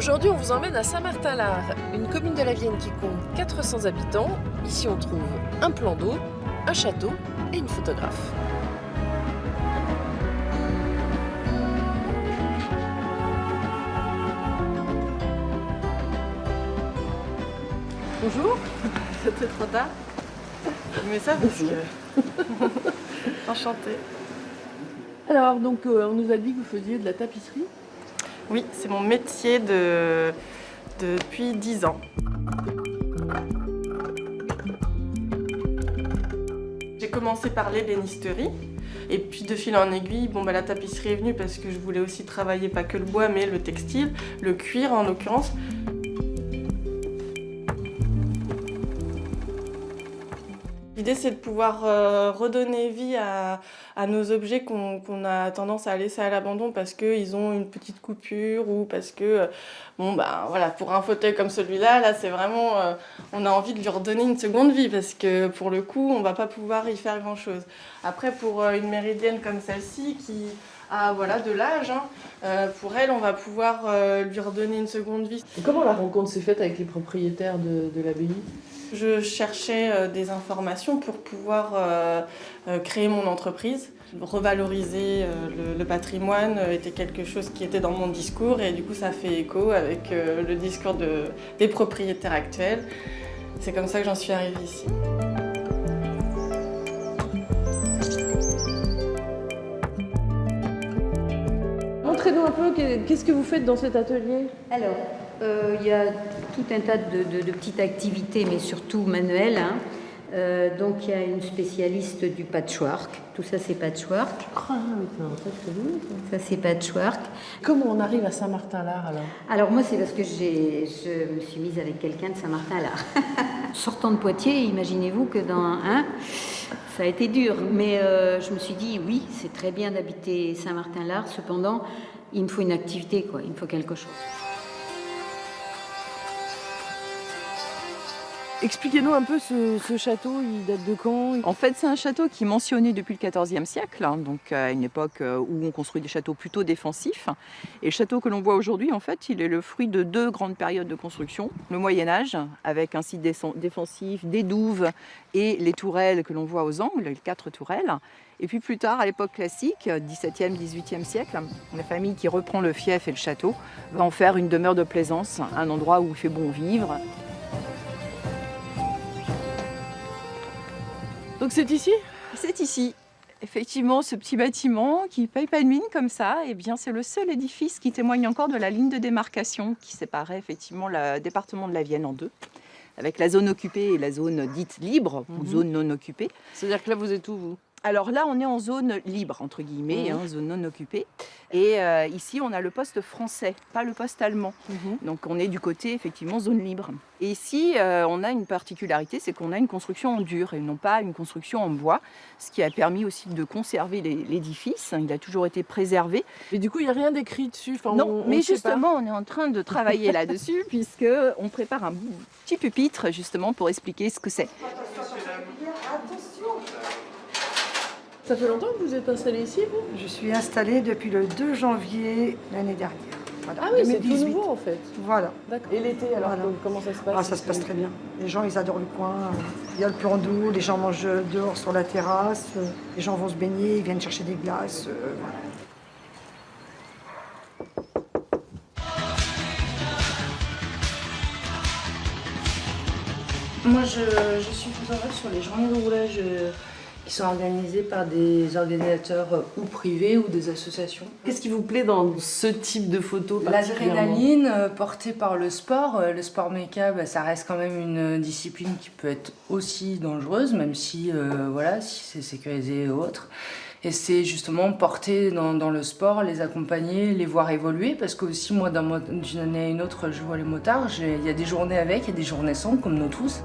Aujourd'hui, on vous emmène à Saint-Martin-l'Art, une commune de la Vienne qui compte 400 habitants. Ici, on trouve un plan d'eau, un château et une photographe. Bonjour, c'était trop tard. Je mets ça parce que... Enchantée. Alors, donc, on nous a dit que vous faisiez de la tapisserie. Oui, c'est mon métier depuis 10 ans. J'ai commencé par l'ébénisterie. Et puis de fil en aiguille, la tapisserie est venue parce que je voulais aussi travailler pas que le bois, mais le textile, le cuir en l'occurrence. L'idée, c'est de pouvoir redonner vie à nos objets qu'on a tendance à laisser à l'abandon parce qu'ils ont une petite coupure ou parce que, pour un fauteuil comme celui-là, là, c'est vraiment, on a envie de lui redonner une seconde vie parce que, pour le coup, on va pas pouvoir y faire grand-chose. Après, pour une méridienne comme celle-ci, qui a de l'âge, pour elle, on va pouvoir lui redonner une seconde vie. Et comment la rencontre s'est faite avec les propriétaires de l'abbaye ? Je cherchais des informations pour pouvoir créer mon entreprise. Revaloriser le patrimoine était quelque chose qui était dans mon discours et du coup ça fait écho avec le discours des propriétaires actuels. C'est comme ça que j'en suis arrivée ici. Montrez-nous un peu, qu'est-ce que vous faites dans cet atelier ? Alors, il y a tout un tas de petites activités, mais surtout manuelles. Donc, il y a une spécialiste du patchwork. Tout ça, c'est patchwork. Ah oui, c'est joli. Ça, c'est patchwork. Comment on arrive à Saint-Martin-l'Art alors ? Alors, moi, c'est parce que je me suis mise avec quelqu'un de Saint-Martin-l'Art. Sortant de Poitiers, imaginez-vous que ça a été dur. Mais je me suis dit, oui, c'est très bien d'habiter Saint-Martin-l'Art. Cependant, il me faut une activité, quoi. Il me faut quelque chose. Expliquez-nous un peu ce château, il date de quand ? En fait, c'est un château qui est mentionné depuis le XIVe siècle, donc à une époque où on construit des châteaux plutôt défensifs. Et le château que l'on voit aujourd'hui, en fait, il est le fruit de deux grandes périodes de construction. Le Moyen-Âge, avec un site défensif, des douves et les tourelles que l'on voit aux angles, les 4 tourelles. Et puis plus tard, à l'époque classique, 17e, 18e siècle, la famille qui reprend le fief et le château va en faire une demeure de plaisance, un endroit où il fait bon vivre. Donc c'est ici ? C'est ici. Effectivement, ce petit bâtiment qui ne paye pas de mine comme ça, c'est le seul édifice qui témoigne encore de la ligne de démarcation qui séparait effectivement le département de la Vienne en deux, avec la zone occupée et la zone dite libre, ou zone non occupée. C'est-à-dire que là, vous êtes où, vous ? Alors là, on est en zone libre, entre guillemets, zone non occupée. Et ici, on a le poste français, pas le poste allemand. Donc on est du côté, effectivement, zone libre. Et ici, on a une particularité, c'est qu'on a une construction en dur et non pas une construction en bois, ce qui a permis aussi de conserver l'édifice. Il a toujours été préservé. Et du coup, il n'y a rien d'écrit dessus. Non, mais justement, on est en train de travailler là-dessus, puisqu'on prépare un petit pupitre, justement, pour expliquer ce que c'est. Ça fait longtemps que vous êtes installé ici, vous ? Je suis installée depuis le 2 janvier l'année dernière. Voilà, Ah oui, c'est 2018. tout nouveau en fait. Voilà. D'accord. Et l'été, alors Voilà. comment ça se passe ? Ça se passe très bien. Les gens, ils adorent le coin. Il y a le plan d'eau, les gens mangent dehors sur la terrasse. Les gens vont se baigner, ils viennent chercher des glaces. Voilà. Moi, je suis photographe sur les journées de roulage qui sont organisées par des organisateurs ou privés ou des associations. Qu'est-ce qui vous plaît dans ce type de photo particulièrement ? L'adrénaline portée par le sport méca, ça reste quand même une discipline qui peut être aussi dangereuse, même si, si c'est sécurisé et autres. Et c'est justement porter dans le sport, les accompagner, les voir évoluer, parce que aussi moi, d'une année à une autre, je vois les motards, il y a des journées avec, il y a des journées sans, comme nous tous.